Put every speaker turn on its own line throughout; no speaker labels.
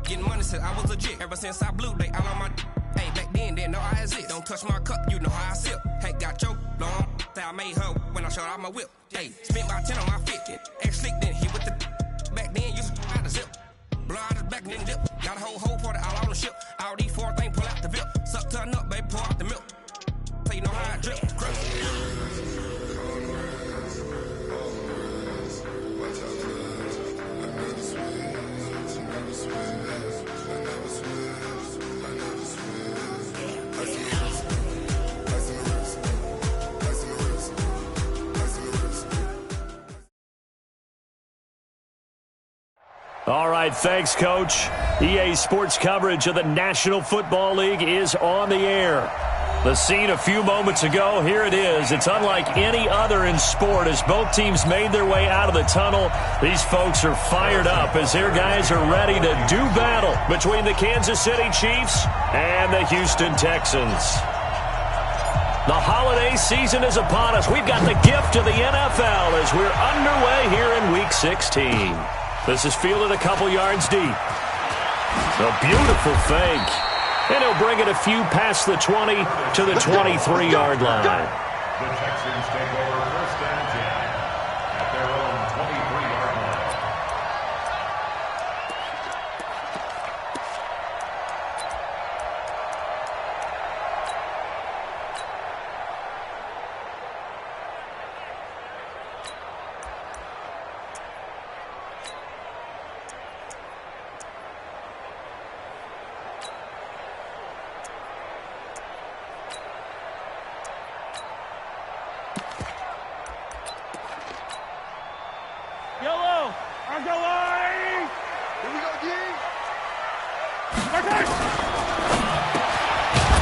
Getting money since I was legit. Ever since I blew, they all on my hey, back then, didn't know I exist. Don't touch my cup, you know how I sip. Hey, got your long. Say I made her when I showed out my whip. Hey, spent about 10 on my fit. Ex-slick, then hit with the back then, you out the zip. Blow out his back, then dip. Got a whole party all on the ship. All these four things, pull out the VIP. Suck to a nut, baby, pour out the milk. So you know how I drip.
All right, thanks, Coach. EA Sports coverage of the National Football League is on the air. The scene a few moments ago, here it is. It's unlike any other in sport as both teams made their way out of the tunnel. These folks are fired up as their guys are ready to do battle between the Kansas City Chiefs and the Houston Texans. The holiday season is upon us. We've got the gift of the NFL as we're underway here in Week 16. This is fielded a couple yards deep. A beautiful fake. And he'll bring it a few past the 20 to the 23-yard line.
The Texans take over first and 10 at their own 23-yard line.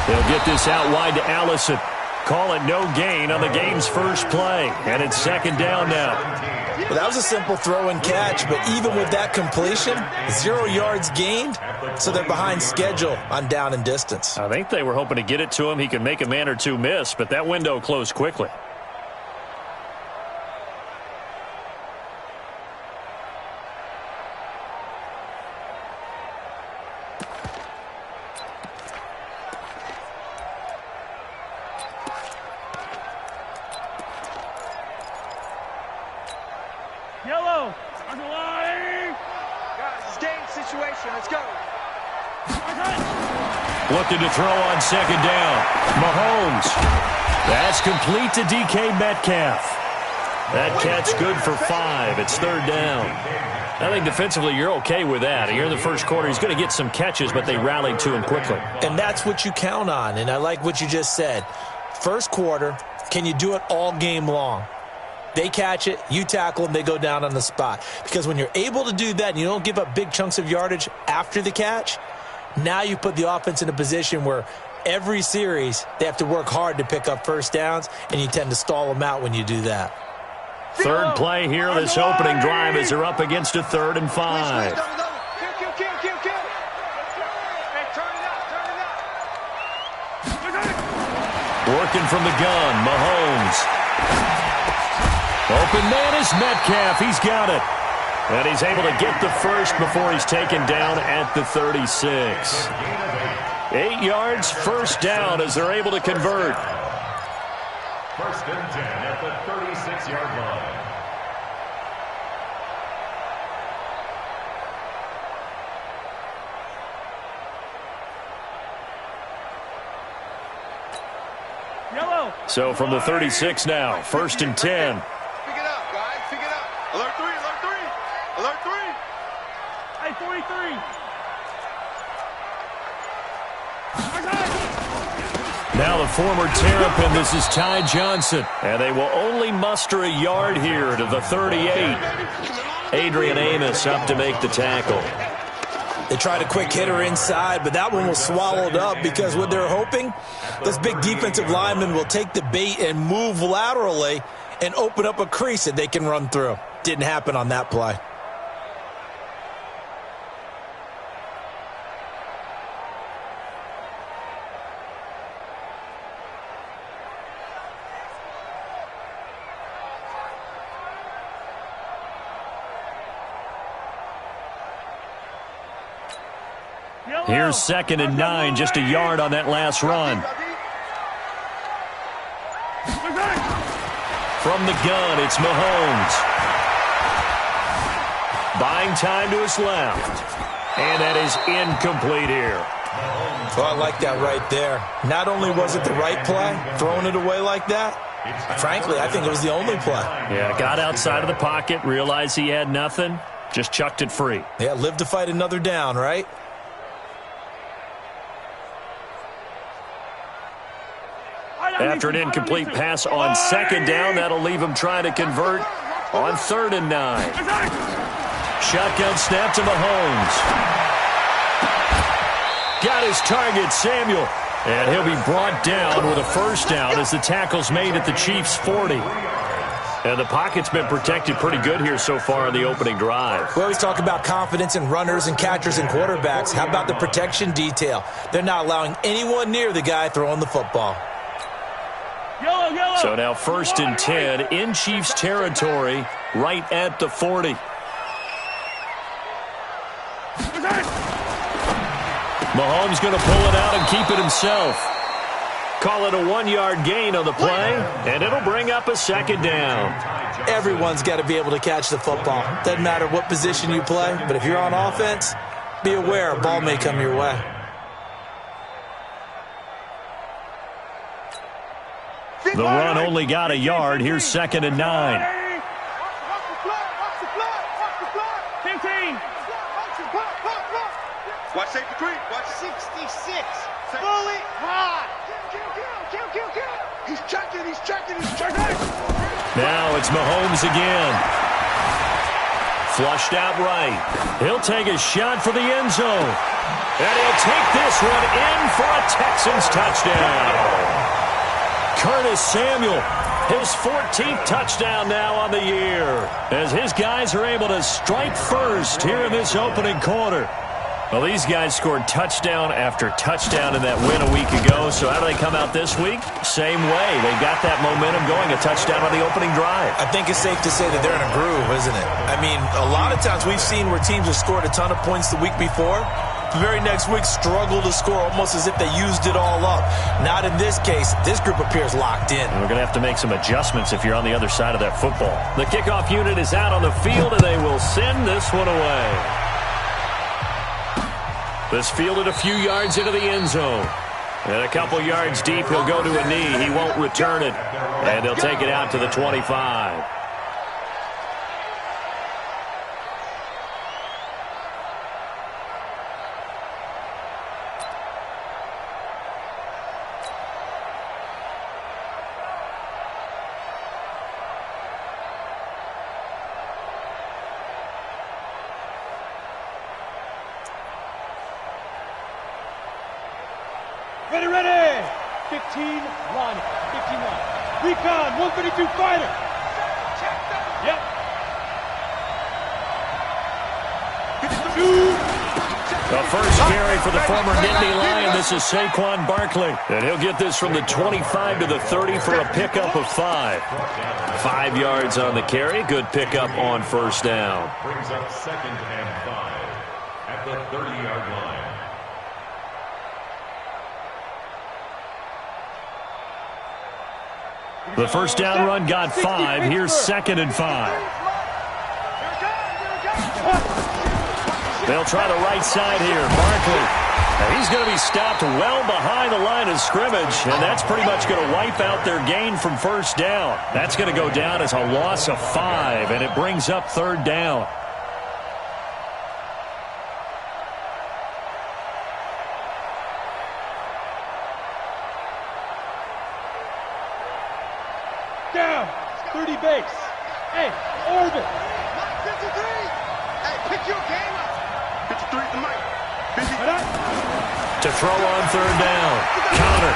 They'll get this out wide to Allison. Call it no gain on the game's first play. And it's second down now.
Well, that was a simple throw and catch, but even with that completion, 0 yards gained, so they're behind schedule on down and distance.
I think they were hoping to get it to him. He could make a man or two miss, but that window closed quickly.
Yellow, on the line. Guys, it's game situation. Let's go.
Looking to throw on second down. Mahomes. That's complete to DK Metcalf. That catch good for 5. It's third down. I think defensively you're okay with that. Here in the first quarter, he's going to get some catches, but they rallied to him quickly.
And that's what you count on, and I like what you just said. First quarter, can you do it all game long? They catch it, you tackle them, they go down on the spot. Because when you're able to do that and you don't give up big chunks of yardage after the catch, now you put the offense in a position where every series they have to work hard to pick up first downs, and you tend to stall them out when you do that.
Third play here, this opening drive as they're up against a 3rd and 5. Working from the gun, Mahomes. Open man is Metcalf. He's got it. And he's able to get the first before he's taken down at the 36. 8 yards, first down as they're able to convert.
First and 10 at the 36-yard line.
Yellow.
So from the 36 now, first and 10.
Pick it up, guys. Pick it up. Alert 3, alert 3. Alert 3.
Hey, 43.
Now the former Terrapin, this is Ty Johnson. And they will only muster a yard here to the 38. Adrian Amos up to make the tackle.
They tried a quick hitter inside, but that one was swallowed up because what they're hoping, this big defensive lineman will take the bait and move laterally and open up a crease that they can run through. Didn't happen on that play.
Here's 2nd and 9, just a yard on that last run. From the gun, it's Mahomes. Buying time to his left. And that is incomplete here.
Well, I like that right there. Not only was it the right play, throwing it away like that, frankly, I think it was the only play.
Yeah, got outside of the pocket, realized he had nothing, just chucked it free.
Yeah, live to fight another down, right?
After an incomplete pass on 2nd down, that'll leave him trying to convert on 3rd and 9. Shotgun snap to Mahomes. Got his target, Samuel. And he'll be brought down with a first down as the tackle's made at the Chiefs' 40. And the pocket's been protected pretty good here so far in the opening drive.
We always talk about confidence in runners and catchers and quarterbacks. How about the protection detail? They're not allowing anyone near the guy throwing the football.
So now 1st and 10 in Chiefs territory right at the 40. Mahomes going to pull it out and keep it himself. Call it a 1-yard gain on the play, and it'll bring up a 2nd down.
Everyone's got to be able to catch the football. Doesn't matter what position you play, but if you're on offense, be aware a ball may come your way.
The run only got a yard. Here's 2nd and 9.
15.
Watch safety three. Watch
66. Fully high. Kill.
He's checking.
Now it's Mahomes again. Flushed out right. He'll take a shot for the end zone. And he'll take this one in for a Texans touchdown. Curtis Samuel, his 14th touchdown now on the year, as his guys are able to strike first here in this opening quarter. Well, these guys scored touchdown after touchdown in that win a week ago, so how do they come out this week? Same way. They've got that momentum going, a touchdown on the opening drive.
I think it's safe to say that they're in a groove, isn't it? I mean, a lot of times we've seen where teams have scored a ton of points the week before, the very next week struggle to score almost as if they used it all up. Not in this case. This group appears locked in.
And we're going to have to make some adjustments if you're on the other side of that football. The kickoff unit is out on the field, and they will send this one away. This fielded a few yards into the end zone. And a couple yards deep, he'll go to a knee. He won't return it. And they'll take it out to the 25.
Ready. 15 line. Recon, 132 fighter. Yep.
The first carry for the former Nittany Lion. This is Saquon Barkley. And he'll get this from the 25 to the 30 for a pickup of 5. 5 yards on the carry. Good pickup on first down.
Brings up 2nd and 5 at the 30-yard line.
The first down run got 5. Here's 2nd and 5. They'll try the right side here. Barkley. Now he's going to be stopped well behind the line of scrimmage, and that's pretty much going to wipe out their gain from first down. That's going to go down as a loss of 5, and it brings up 3rd down.
Down. 30 base. Hey, orbit.
53. Hey, pick your game up. 53 to Mike.
To throw on 3rd down. Counter.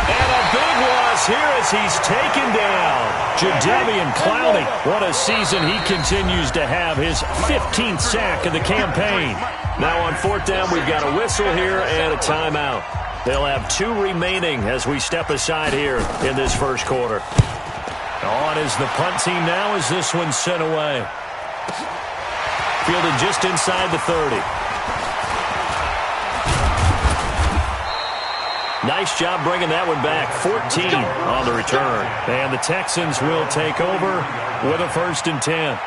And a big loss here as he's taken down. Jadeveon Clowney. What a season he continues to have. His 15th sack of the campaign. Now on 4th down, we've got a whistle here and a timeout. They'll have 2 remaining as we step aside here in this first quarter. On is the punt team now as this one's sent away. Fielded just inside the 30. Nice job bringing that one back. 14 on the return. And the Texans will take over with a 1st and 10.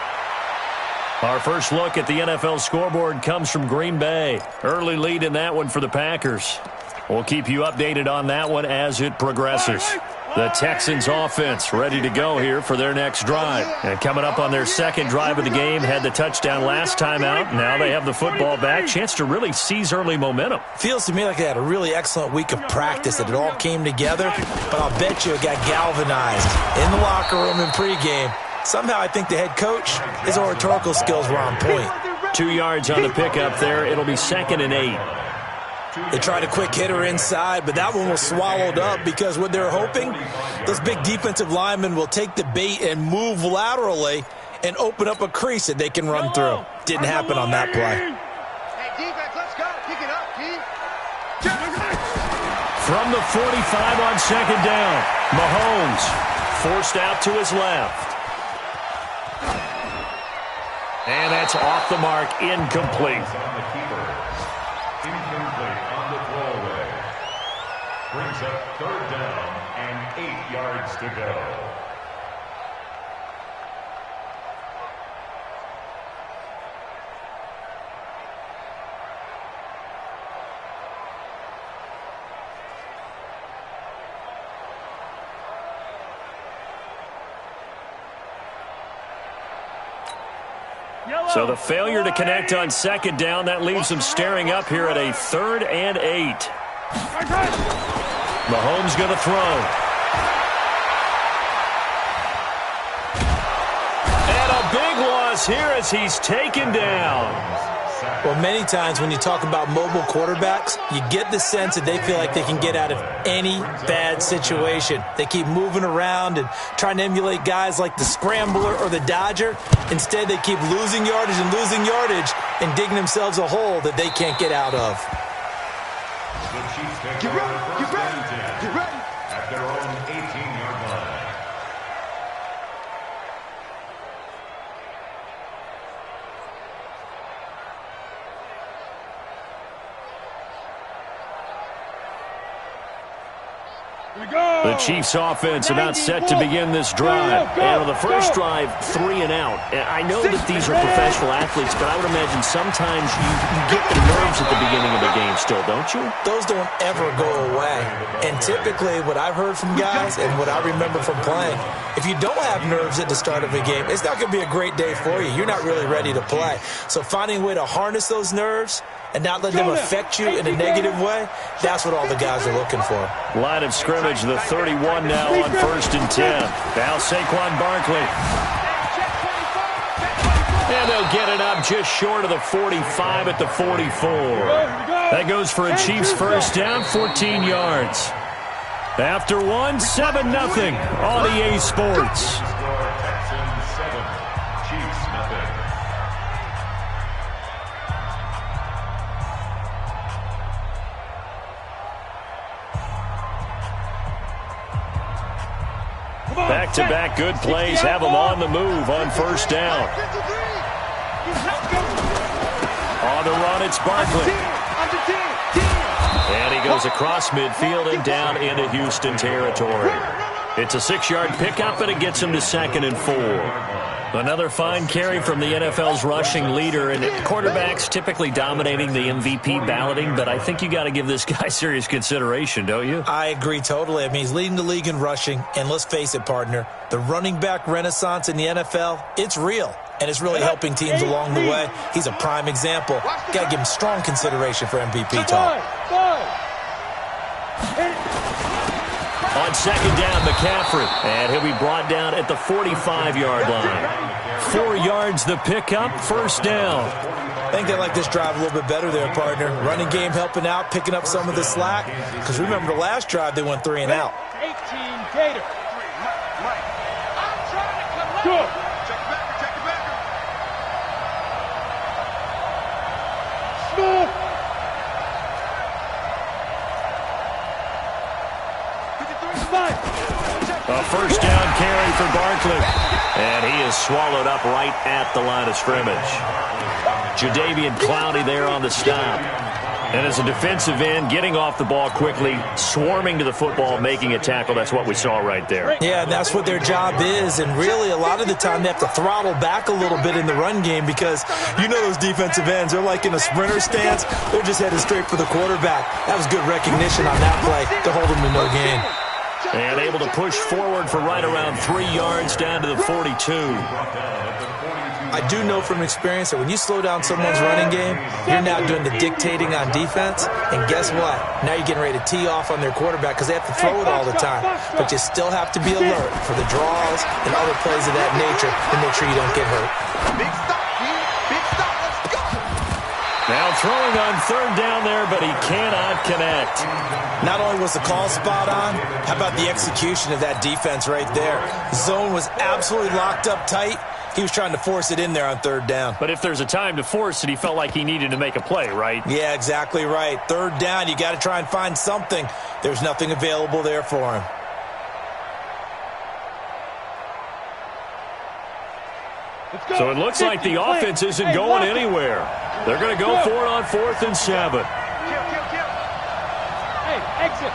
Our first look at the NFL scoreboard comes from Green Bay. Early lead in that one for the Packers. We'll keep you updated on that one as it progresses. The Texans offense ready to go here for their next drive. And coming up on their second drive of the game, had the touchdown last time out. Now they have the football back. Chance to really seize early momentum.
Feels to me like they had a really excellent week of practice, that it all came together. But I'll bet you it got galvanized in the locker room in pregame. Somehow I think the head coach, his oratorical skills were on point.
2 yards on the pickup there. It'll be 2nd and 8.
They tried a quick hitter inside, but that one was swallowed up because what they're hoping, those big defensive linemen will take the bait and move laterally and open up a crease that they can run through. Didn't happen on that play.
Hey, defense, let's go. Kick it up, T.
From the 45 on 2nd down, Mahomes forced out to his left. And that's off the mark, incomplete.
Incomplete on the throwaway. Brings up 3rd down and 8 yards to go.
So the failure to connect on 2nd down, that leaves them staring up here at a 3rd and 8. Mahomes going to throw. And a big loss here as he's taken down.
Well, many times when you talk about mobile quarterbacks, you get the sense that they feel like they can get out of any bad situation. They keep moving around and trying to emulate guys like the Scrambler or the Dodger. Instead, they keep losing yardage and digging themselves a hole that they can't get out of.
The Chiefs take
Get
over
ready, get
1st
ready,
and 10
get ready.
at their own 18-yard line.
The Chiefs offense about set to begin this drive. And on the first drive, 3 and out. I know that these are professional athletes, but I would imagine sometimes you get the nerves at the beginning of a game still, don't you?
Those don't ever go away. And typically what I've heard from guys and what I remember from playing, if you don't have nerves at the start of a game, it's not going to be a great day for you. You're not really ready to play. So finding a way to harness those nerves and not let them affect you in a negative way, that's what all the guys are looking for.
Line of scrimmage, the 31 now on 1st and 10. Now Saquon Barkley. And they'll get it up just short of the 45 at the 44. That goes for a Chiefs first down, 14 yards. After 1, 7-0 on EA Sports.
Texans 7, Chiefs nothing.
Back-to-back good plays have them on the move on 1st down. On the run, it's Barkley. And he goes across midfield and down into Houston territory. It's a 6-yard pickup, and it gets him to 2nd and 4. Another fine carry from the NFL's rushing leader, and quarterbacks typically dominating the MVP balloting, but I think you got to give this guy serious consideration, don't you?
I agree totally. I mean, he's leading the league in rushing, and let's face it, partner, the running back renaissance in the NFL, it's real, and it's really helping teams along the way. He's a prime example. Got to give him strong consideration for MVP talk.
On 2nd down, McCaffrey, and he'll be brought down at the 45-yard line. 4 yards the pickup, 1st down.
I think they like this drive a little bit better there, partner. Running game helping out, picking up some of the slack. Because remember, the last drive, they went 3 and out.
18 Gator. Good.
Check the backer, check the backer.
Smooth.
A 1st down carry for Barkley. And he is swallowed up right at the line of scrimmage. Jadeveon Clowney there on the stop. And as a defensive end, getting off the ball quickly, swarming to the football, making a tackle, that's what we saw right there.
Yeah, and that's what their job is. And really, a lot of the time, they have to throttle back a little bit in the run game because you know those defensive ends, they're like in a sprinter stance. They're just headed straight for the quarterback. That was good recognition on that play to hold them to no gain.
And able to push forward for right around 3 yards down to the 42.
I do know from experience that when you slow down someone's running game, you're now doing the dictating on defense. And guess what? Now you're getting ready to tee off on their quarterback because they have to throw it all the time. But you still have to be alert for the draws and other plays of that nature to make sure you don't get hurt.
Big stop, Pete. Big stop. Let's go.
Now throwing on 3rd down there, but he cannot connect.
Not only was the call spot on, how about the execution of that defense right there? Zone was absolutely locked up tight. He was trying to force it in there on 3rd down.
But if there's a time to force it, he felt like he needed to make a play, right?
Yeah, exactly right. 3rd down, you got to try and find something. There's nothing available there for him.
So it looks like the offense isn't going anywhere. They're going to go for it on 4th and 7.
Kill. Hey, exit.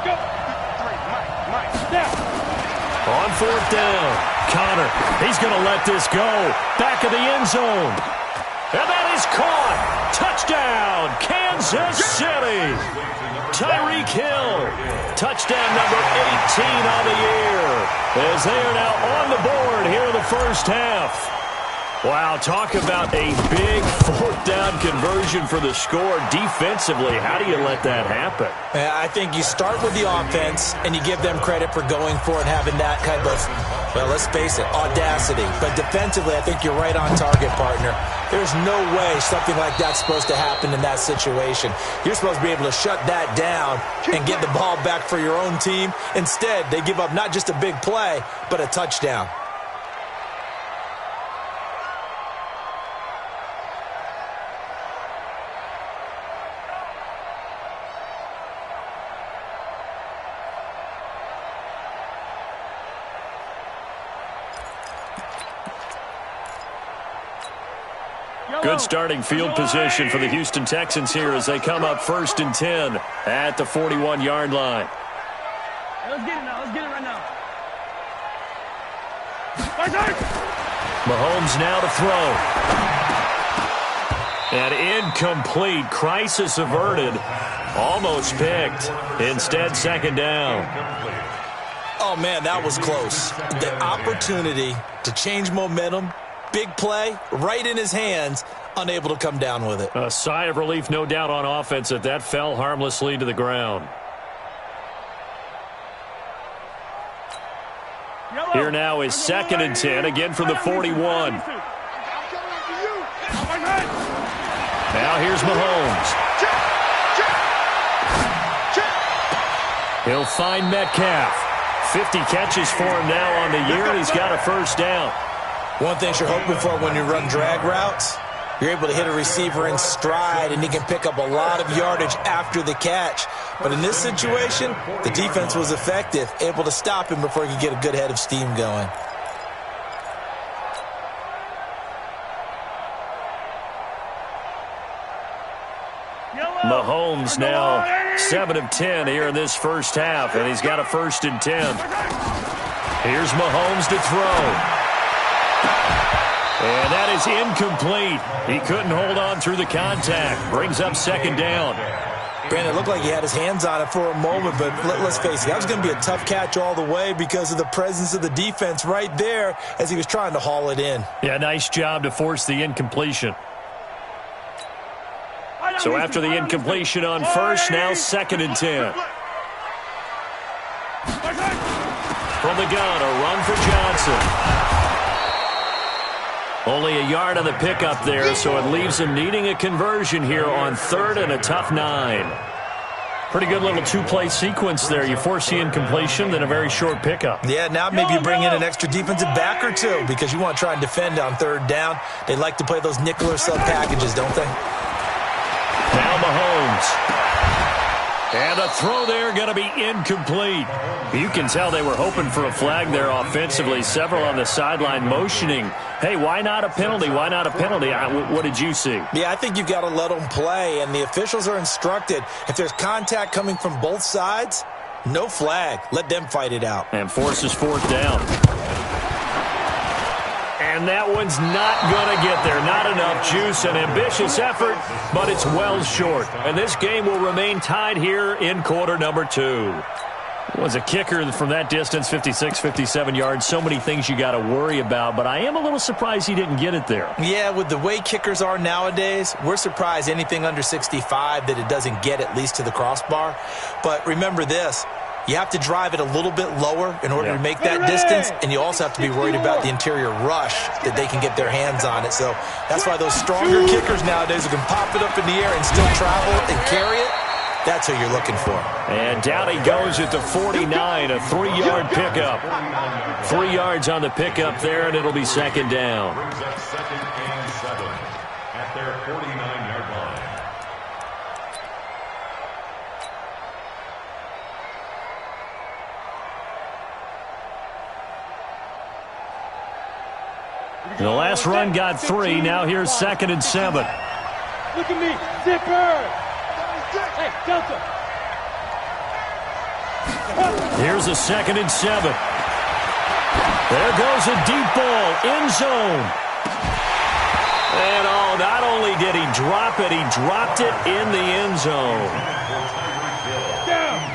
Go. Mike. Down.
On 4th down, Connor, he's going to let this go. Back of the end zone. And that is caught. Touchdown, Kansas City. Tyreek Hill. Touchdown number 18 on the year. As they are now on the board here in the first half. Wow, talk about a big 4th down conversion for the score. Defensively, how do you let that happen?
I think you start with the offense, and you give them credit for going for it and having that kind of, well, let's face it, audacity. But defensively, I think you're right on target, partner. There's no way something like that's supposed to happen in that situation. You're supposed to be able to shut that down and get the ball back for your own team. Instead, they give up not just a big play, but a touchdown.
Good starting field position for the Houston Texans here as they come up 1st and 10 at the 41-yard line.
Let's get it now. Let's get it right now.
Mahomes now to throw. And incomplete. Crisis averted. Almost picked. Instead, 2nd down.
Oh, man, that was close. The opportunity to change momentum, big play, right in his hands, unable to come down with it.
A sigh of relief, no doubt, on offense that fell harmlessly to the ground. Here now is 2nd and 10, again from the 41. Now here's Mahomes. He'll find Metcalf. 50 catches for him now on the year, and he's got a 1st down.
One thing you're hoping for when you run drag routes, you're able to hit a receiver in stride, and he can pick up a lot of yardage after the catch. But in this situation, the defense was effective, able to stop him before he could get a good head of steam going.
Mahomes now 7 of 10 here in this first half, and he's got a 1st and 10. Here's Mahomes to throw. And that is incomplete. He couldn't hold on through the contact. Brings up 2nd down.
Brandon, it looked like he had his hands on it for a moment, but let's face it, that was going to be a tough catch all the way because of the presence of the defense right there as he was trying to haul it in.
Yeah, nice job to force the incompletion. So after the incompletion on 1st, now 2nd and 10. From the gun, a run for Johnson. Only a yard on the pickup there, so it leaves him needing a conversion here on 3rd and a tough 9. Pretty good little 2-play sequence there. You force the incompletion, then a very short pickup.
Yeah, now maybe you bring in an extra defensive back or two because you want to try and defend on 3rd down. They like to play those nickel or sub packages, don't they?
Now Mahomes. And the throw there going to be incomplete. You can tell they were hoping for a flag there offensively. Several on the sideline motioning, hey, why not a penalty? Why not a penalty? What did you see?
Yeah, I think you've got to let them play, and the officials are instructed, if there's contact coming from both sides, no flag. Let them fight it out.
And forces fourth down. And that one's not going to get there. Not enough juice. An ambitious effort, but it's well short. And this game will remain tied here in quarter number 2. Was a kicker from that distance, 56, 57 yards. So many things you got to worry about, but I am a little surprised he didn't get it there.
Yeah, with the way kickers are nowadays, we're surprised anything under 65 that it doesn't get at least to the crossbar. But remember this. You have to drive it a little bit lower in order to make that distance, and you also have to be worried about the interior rush that they can get their hands on it. So that's why those stronger kickers nowadays who can pop it up in the air and still travel and carry it, that's who you're looking for.
And down he goes at the 49, a 3-yard pickup. 3 yards on the pickup there, and it'll be second down.
Brings up 2nd and 7 at their 49-yard line.
The last run got 3. Now here's 2nd and 7.
Look at me. Zipper. Hey, Delta.
Here's a 2nd and 7. There goes a deep ball. End zone. And not only did he drop it, he dropped it in the end zone.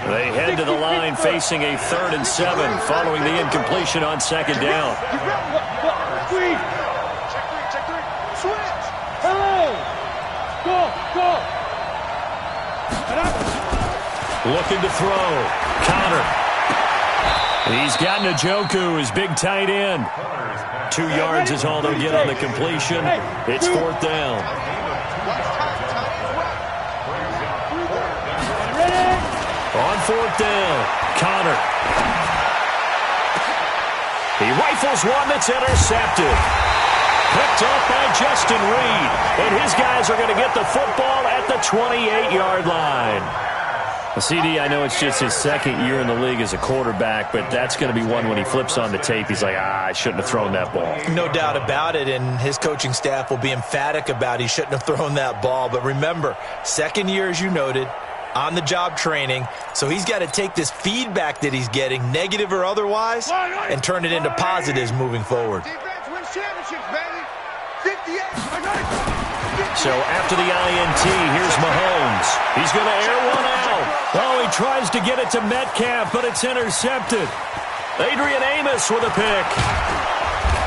They head to the line facing a 3rd and 7 following the incompletion on 2nd down.
Check 3. Switch. Hello. Go.
Looking to throw. Counter. He's got Njoku, his big tight end. 2 yards is all they'll get on the completion. It's 4th down. On 4th down, Connor. He rifles one that's intercepted. Picked off by Justin Reed. And his guys are going to get the football at the 28-yard line. CD, I know it's just his 2nd year in the league as a quarterback, but that's going to be one when he flips on the tape. He's like, I shouldn't have thrown that ball.
No doubt about it, and his coaching staff will be emphatic about he shouldn't have thrown that ball. But remember, 2nd year, as you noted, on-the-job training, so he's got to take this feedback that he's getting, negative or otherwise, and turn it into positives moving forward.
Defense wins championships, baby. 58.
So after the INT, here's Mahomes. He's going to air one out. Oh, he tries to get it to Metcalf, but it's intercepted. Adrian Amos with a pick.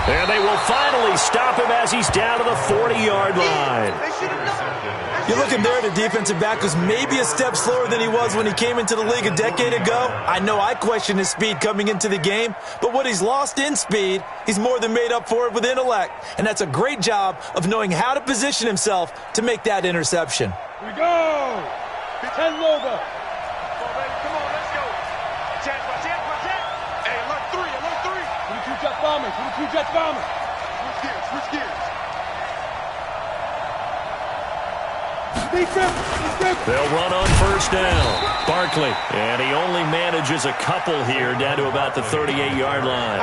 And they will finally stop him as he's down to the 40-yard line.
You're looking there at a defensive back who's maybe a step slower than he was when he came into the league a decade ago. I know I questioned his speed coming into the game, but what he's lost in speed, he's more than made up for it with intellect. And that's a great job of knowing how to position himself to make that interception.
Here we go. 10 over.
Come on, let's go. Chance. Hey, alert 3.
22 Jets bombers.
Switch gears.
They'll run on 1st down. Barkley. And he only manages a couple here down to about the 38-yard line.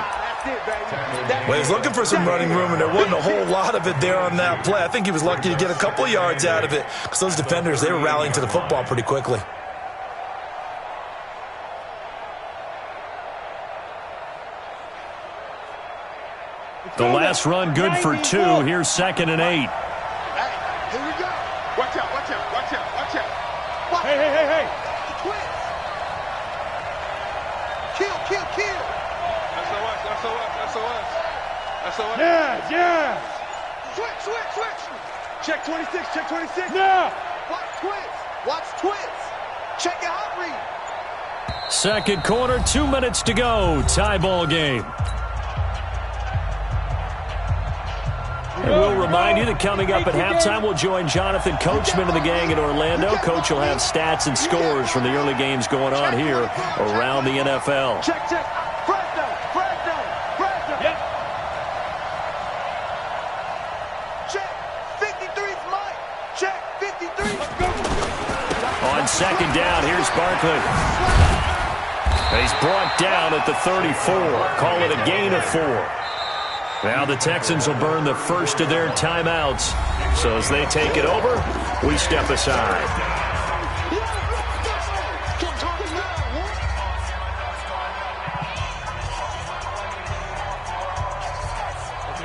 Well, he's looking for some running room, and there wasn't a whole lot of it there on that play. I think he was lucky to get a couple of yards out of it because those defenders, they were rallying to the football pretty quickly.
The last run good for 2. Here's 2nd and 8.
Hey, here we go. Watch out.
Hey.
The twins. Kill. SOS.
Yeah.
Switch. Check 26.
Now.
Watch twins. Check your hot read.
2nd quarter, 2 minutes to go. Tie ball game. And we'll remind you that coming up at halftime, we'll join Jonathan Coachman and the gang in Orlando. Coach will have stats and scores from the early games going on here around the NFL.
Check. Fred down.
Yep.
Check. 53's Mike. Check. 53. Let's go.
On second down. Here's Barkley. He's brought down at the 34. Call it a gain of 4. Now the Texans will burn the first of their timeouts. So as they take it over, we step aside.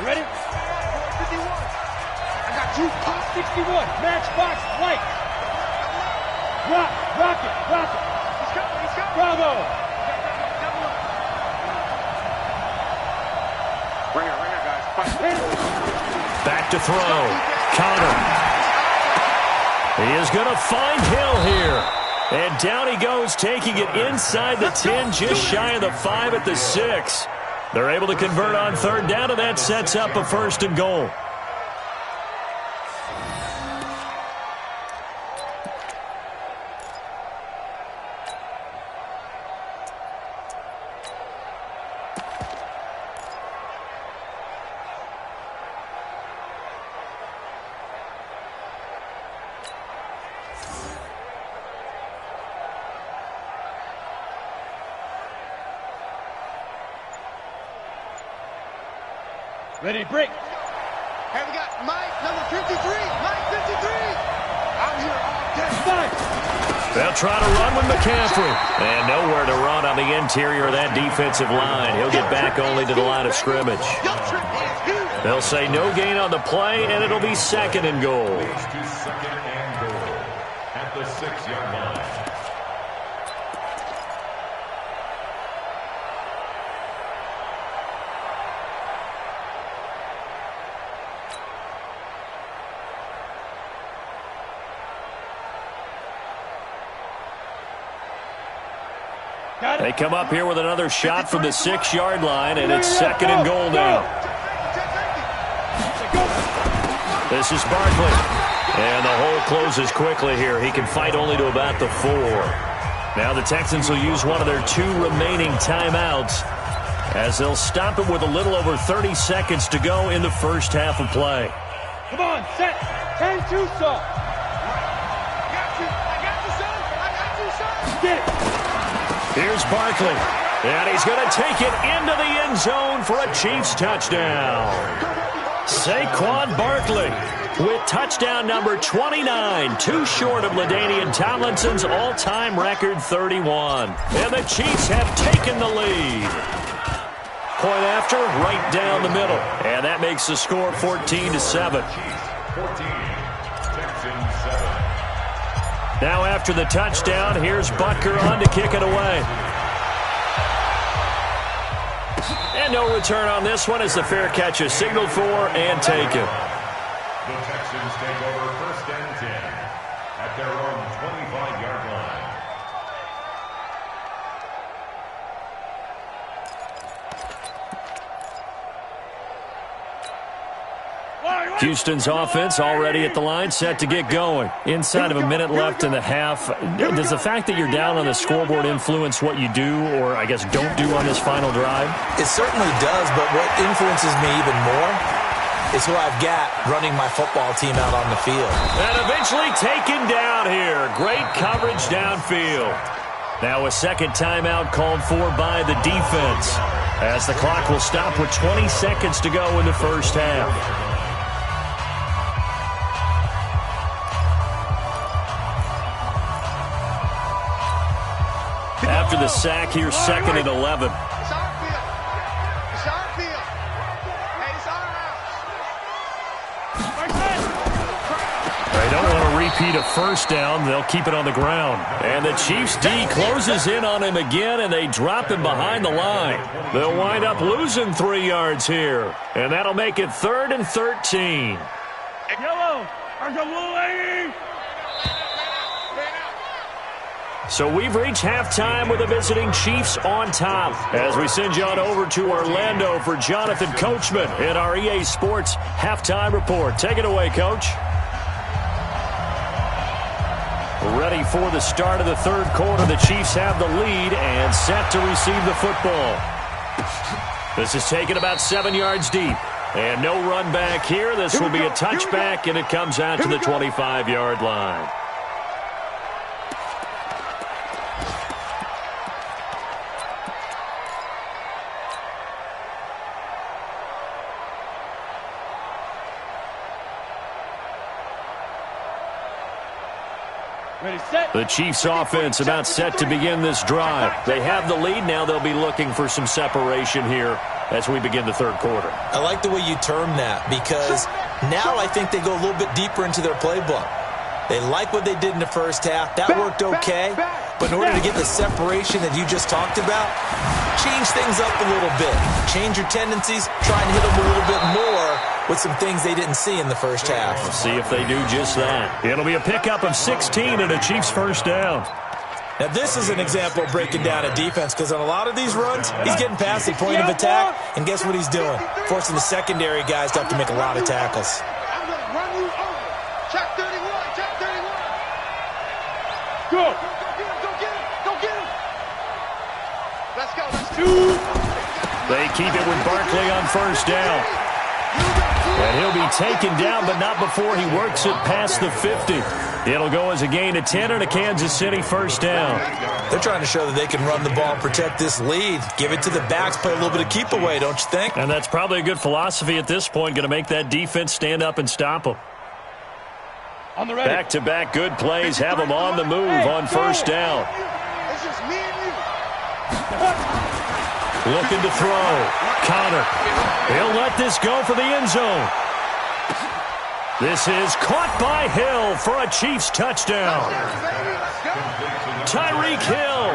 You ready? 51. I got you. 61. Matchbox white. Rock it. He's coming. Bravo. Right here, guys.
Back to throw. Counter. He is going to find Hill here. And down he goes, taking it inside the 10, just shy of the 5 at the 6. They're able to convert on third down, and that sets up a 1st and goal.
Ready, break.
Hey, we got Mike, number 53. Mike, 53. I'm here all day.
They'll try to run with McCaffrey. And nowhere to run on the interior of that defensive line. He'll get back only to the line of scrimmage. They'll say no gain on the play, and it'll be 2nd and goal.
Second and goal at the 6-yard line.
They come up here with another shot from the 6-yard line, and it's 2nd and goal now. This is Barkley. And the hole closes quickly here. He can fight only to about the 4. Now the Texans will use one of their 2 remaining timeouts as they'll stop it with a little over 30 seconds to go in the first half of play.
Come on, set. 10-2, son. Get it.
Here's Barkley, and he's going to take it into the end zone for a Chiefs touchdown. Saquon Barkley with touchdown number 29, too short of LaDainian Tomlinson's all-time record 31. And the Chiefs have taken the lead. Point after, right down the middle. And that makes the score 14-7.
14, Texans 7.
Now after the touchdown, here's Butker on to kick it away. And no return on this one as the fair catch is signaled for and taken.
The Texans take over 1st and 10 at their own 25-yard line.
Houston's offense already at the line, set to get going. Inside of a minute left in the half. Does the fact that you're down on the scoreboard influence what you do, or I guess don't do on this final drive?
It certainly does, but what influences me even more is who I've got running my football team out on the field.
And eventually taken down here. Great coverage downfield. Now a second timeout called for by the defense, as the clock will stop with 20 seconds to go in the first half. After the sack, here's 2nd and 11.
It's our field. It's our field. Hey, it's our house.
They don't want to repeat a first down. They'll keep it on the ground. And the Chiefs D closes in on him again, and they drop him behind the line. They'll wind up losing 3 yards here. And that'll make it 3rd and 13.
Yellow. There's a blue lady.
So we've reached halftime with the visiting Chiefs on top. As we send you on over to Orlando for Jonathan Coachman in our EA Sports Halftime Report. Take it away, Coach. Ready for the start of the 3rd quarter. The Chiefs have the lead and set to receive the football. This is taken about 7 yards deep. And no run back here. This will be a touchback, and it comes out to the 25-yard line. The Chiefs offense about set to begin this drive. They have the lead now. They'll be looking for some separation here as we begin the third quarter.
I like the way you term that because now I think they go a little bit deeper into their playbook. They like what they did in the first half. That worked okay. But in order to get the separation that you just talked about, change things up a little bit. Change your tendencies. Try and hit them a little bit more with some things they didn't see in the first half.
We'll see if they do just that. It'll be a pickup of 16 and a Chiefs first down.
Now, this is an example of breaking down a defense because on a lot of these runs, he's getting past the point of attack, and guess what he's doing? Forcing the secondary guys to have to make a lot of tackles.
I'm going to run you over. Check 31, check 31. Go. Go get him, go get him, go get him. Let's go, let's go.
They keep it with Barkley on first down. And he'll be taken down, but not before he works it past the 50. It'll go as a gain of 10 and a Kansas City first down.
They're trying to show that they can run the ball and protect this lead. Give it to the backs, play a little bit of keep away, don't you think?
And that's probably a good philosophy at this point, going to make that defense stand up and stop them. Back-to-back good plays have them on the move on first down.
It's just me and you.
Looking to throw. Connor. He'll let this go for the end zone. This is caught by Hill for a Chiefs touchdown. Tyreek Hill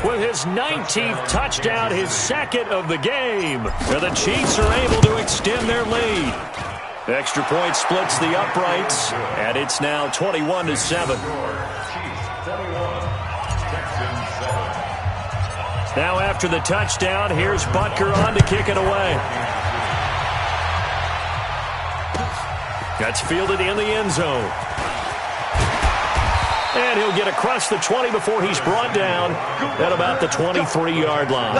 with his 19th touchdown, his second of the game. And the Chiefs are able to extend their lead. Extra point splits the uprights, and it's now 21-7. Now after the touchdown, here's Butker on to kick it away. That's fielded in the end zone. And he'll get across the 20 before he's brought down at about the 23-yard line.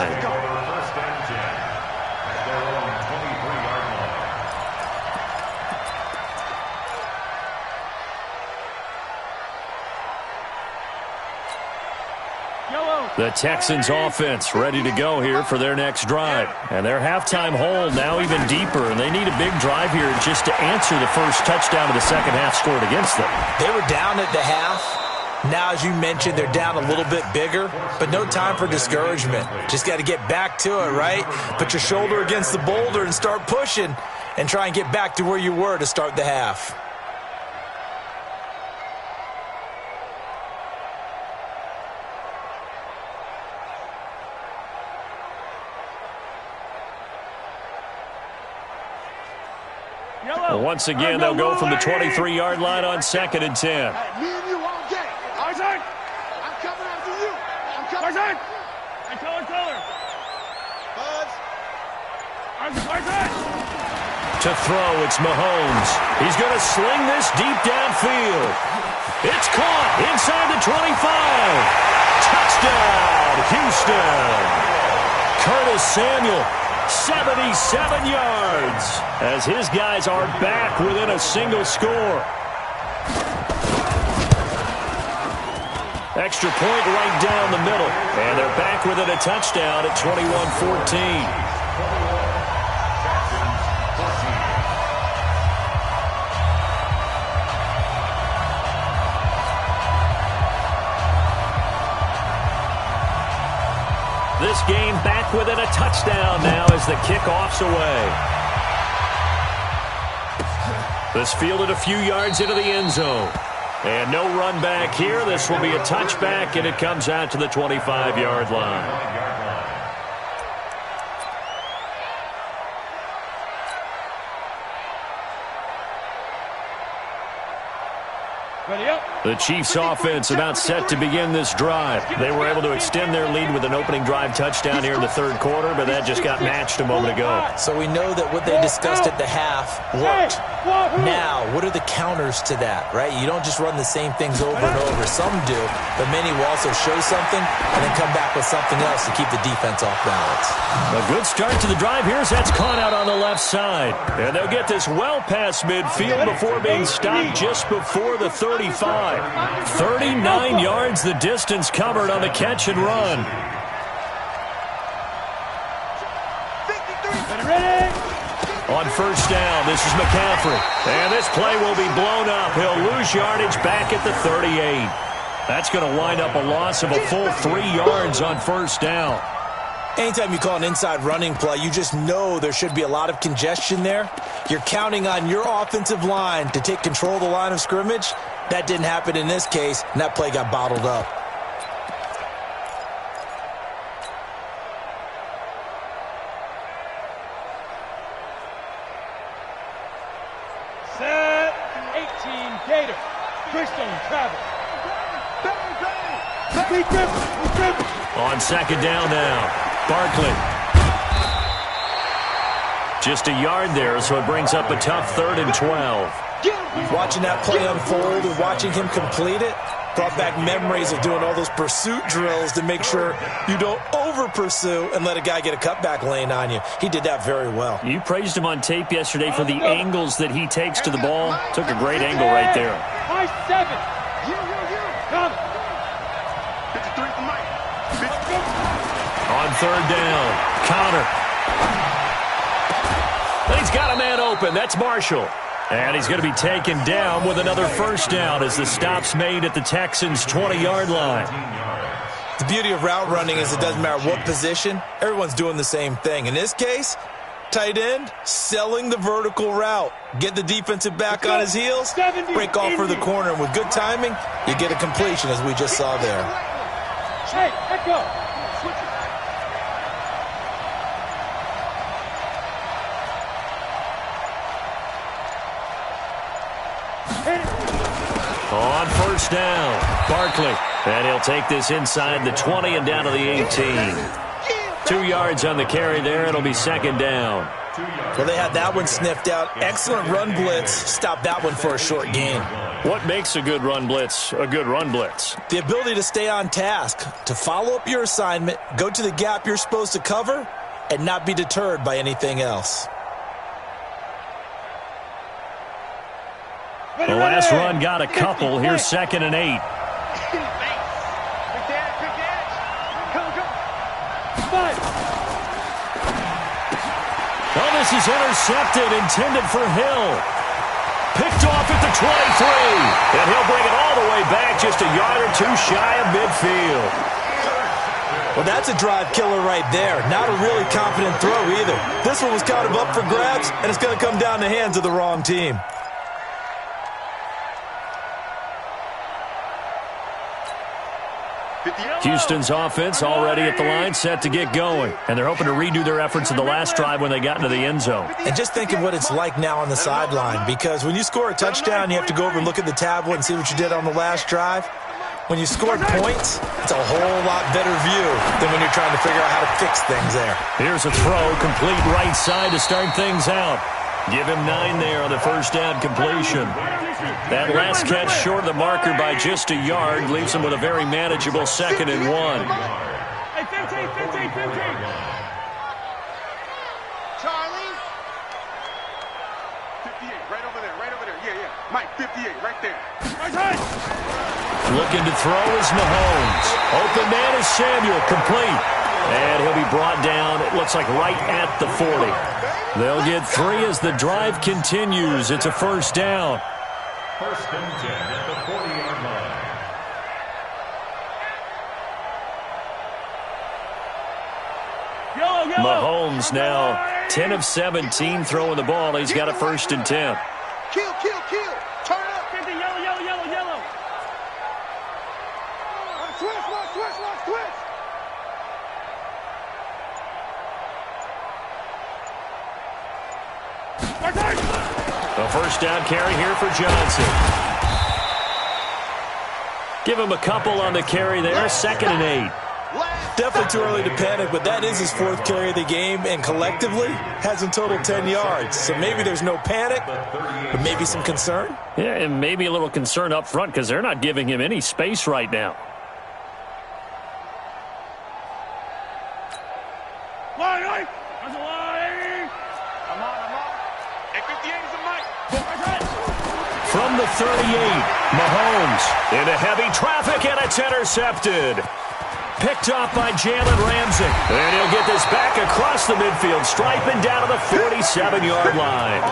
The Texans offense ready to go here for their next drive. And their halftime hole now even deeper, and they need a big drive here just to answer the first touchdown of the second half scored against them.
They were down at the half. Now, as you mentioned, they're down a little bit bigger, but no time for discouragement. Just got to get back to it, right? Put your shoulder against the boulder and start pushing and try and get back to where you were to start the half.
Once again, they'll go from the 23-yard line on 2nd and 10.
Me and you all day. Isaac! I'm coming after you. I'm coming.
Isaac! Hey, color.
Buzz.
Isaac!
To throw, it's Mahomes. He's going to sling this deep downfield. It's caught inside the 25. Touchdown, Houston. Curtis Samuel. 77 yards as his guys are back within a single score. Extra point right down the middle, and they're back within a touchdown at 21-14. This game back within a touchdown now as the kickoff's away. This fielded a few yards into the end zone. And no run back here. This will be a touchback, and it comes out to the 25-yard line. The Chiefs offense about set to begin this drive. They were able to extend their lead with an opening drive touchdown here in the third quarter, but that just got matched a moment ago.
So we know that what they discussed at the half worked. Now, what are the counters to that, right? You don't just run the same things over and over. Some do, but many will also show something and then come back with something else to keep the defense off balance.
A good start to the drive here as that's caught out on the left side. And they'll get this well past midfield before being stopped just before the 35. 39 yards the distance covered on the catch and run. On first down, this is McCaffrey. And this play will be blown up. He'll lose yardage back at the 38. That's going to wind up a loss of a full 3 yards on first down.
Anytime you call an inside running play, you just know there should be a lot of congestion there. You're counting on your offensive line to take control of the line of scrimmage. That didn't happen in this case, and that play got bottled up.
Set 18 Gator. Christian travel.
On second down now. Barkley. Just a yard there, so it brings up a tough 3rd and 12.
Watching that play unfold and watching him complete it brought back memories of doing all those pursuit drills to make sure you don't over-pursue and let a guy get a cutback lane on you. He did that very well.
You praised him on tape yesterday for the angles that he takes to the ball. Took a great angle right there.
High 7. Come.
53 for Mike.
On third down, counter. And he's got a man open. That's Marshall. And he's going to be taken down with another first down as the stop's made at the Texans' 20-yard line.
The beauty of route running is it doesn't matter what position. Everyone's doing the same thing. In this case, tight end, selling the vertical route. Get the defensive back on his heels, break off for the corner. And with good timing, you get a completion as we just saw there.
Hey, let go.
On first down, Barkley. And he'll take this inside the 20 and down to the 18. 2 yards on the carry there. It'll be second down.
Well, they had that one sniffed out. Excellent run blitz. Stop that one for a short gain.
What makes a good run blitz a good run blitz?
The ability to stay on task, to follow up your assignment, go to the gap you're supposed to cover, and not be deterred by anything else.
The last run got a couple. Here's 2nd and 8.
Big dash. Go.
Oh, this is intercepted, intended for Hill. Picked off at the 23. And he'll bring it all the way back, just a yard or 2 shy of midfield.
Well, that's a drive killer right there. Not a really confident throw either. This one was kind of up for grabs, and it's going to come down the hands of the wrong team.
Houston's offense already at the line, set to get going. And they're hoping to redo their efforts in the last drive when they got into the end zone.
And just think of what it's like now on the sideline, because when you score a touchdown, you have to go over and look at the tablet and see what you did on the last drive. When you scored points, it's a whole lot better view than when you're trying to figure out how to fix things there.
Here's a throw, complete right side to start things out. Give him 9 there on the first down completion. That last catch short of the marker by just a yard leaves him with a very manageable 2nd and 1.
Hey, 15.
Charlie. 58, right over there. Yeah. Mike, 58, right there.
Looking to throw is Mahomes. Open man is Samuel, complete. And he'll be brought down, it looks like right at the 40. They'll get 3 as the drive continues. It's a first down.
First and 10 at the 40-yard line.
Mahomes now 10 of 17 throwing the ball. He's got a first and 10.
Kill. Turn up.
50, yellow.
Switch.
A first down carry here for Johnson. Give him a couple on the carry there. 2nd and 8.
Definitely too early to panic, but that is his 4th carry of the game, and collectively has in total 10 yards. So maybe there's no panic, but maybe some concern.
Yeah, and maybe a little concern up front because they're not giving him any space right now.
Line.
I'm on. And 58 is a Mike.
From the 38, Mahomes into heavy traffic, and it's intercepted. Picked off by Jalen Ramsey. And he'll get this back across the midfield stripe and down to the 47-yard line.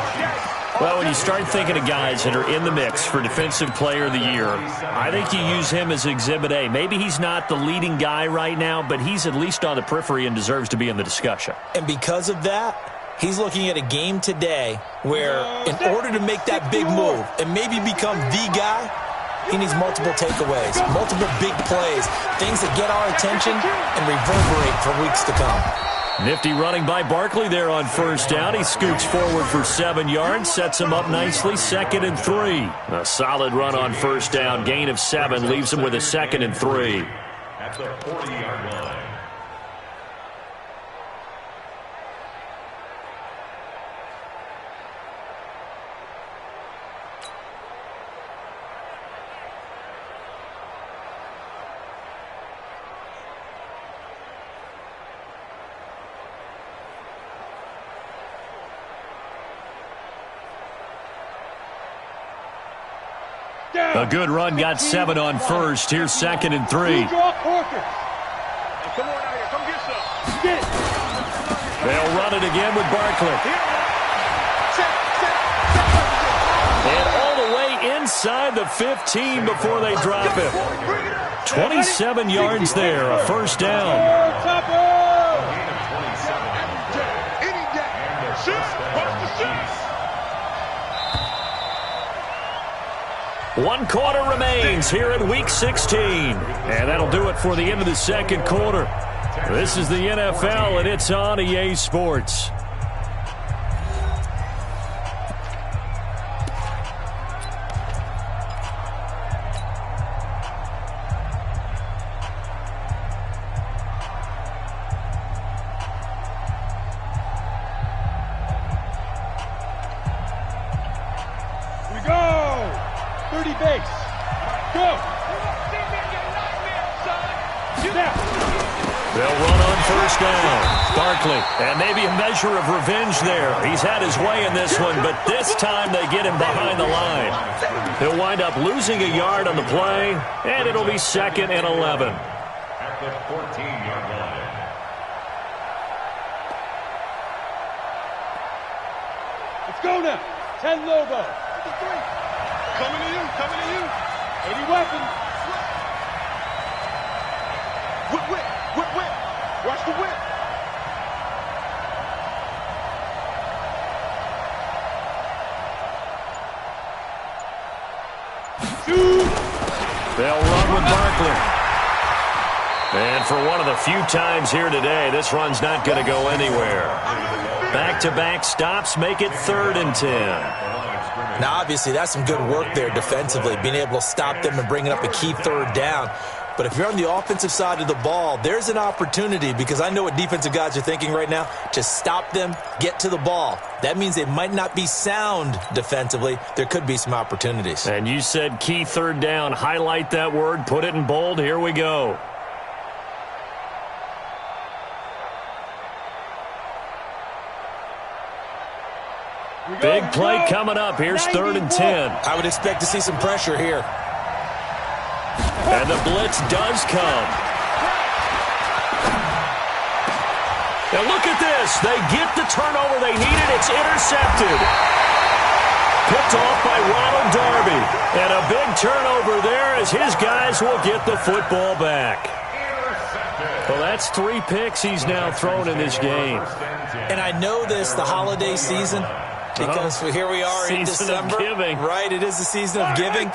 Well, when you start thinking of guys that are in the mix for Defensive Player of the Year, I think you use him as Exhibit A. Maybe he's not the leading guy right now, but he's at least on the periphery and deserves to be in the discussion.
And because of that, he's looking at a game today where in order to make that big move and maybe become the guy, he needs multiple takeaways, multiple big plays, things that get our attention and reverberate for weeks to come.
Nifty running by Barkley there on first down. He scoots forward for 7 yards, sets him up nicely, 2nd and 3. A solid run on first down, gain of 7, leaves him with a 2nd and 3.
At the 40-yard line.
A good run, got 7 on first. Here's 2nd and 3.
Come on out here. Come get some. Get it.
They'll run it again with Barkley. And all the way inside the 15 before they drop him. 27 yards there, a first down.
Any day. Watch the shoot.
1 quarter remains here in Week 16. And that'll do it for the end of the second quarter. This is the NFL, and it's on EA Sports.
We go. 30 base. Go.
They'll run on first down. Barkley, and maybe a measure of revenge there. He's had his way in this one, but this time they get him behind the line. He'll wind up losing a yard on the play, and it'll be 2nd and 11.
At the 14-yard line.
Let's go now. 10 logo. Coming to you. Coming to you. 80 weapons. Whip, whip. Whip, whip. Watch the whip.
They'll run with Barkley. And for one of the few times here today, this run's not going to go anywhere. Back-to-back stops make it 3rd and 10.
Now, obviously, that's some good work there defensively, being able to stop them and bringing up a key 3rd down. But if you're on the offensive side of the ball, there's an opportunity, because I know what defensive guys are thinking right now. Just stop them, get to the ball. That means they might not be sound defensively. There could be some opportunities.
And you said key 3rd down. Highlight that word, put it in bold. Here we go. Big play coming up. Here's 3rd and 10.
I would expect to see some pressure here.
And the blitz does come. Now look at this. They get the turnover they needed. It's intercepted. Picked off by Ronald Darby. And a big turnover there as his guys will get the football back. Well, that's 3 picks he's now thrown in this game.
And I know this, the holiday season, because here we are in December.
Season of giving.
Right, it is the season of giving.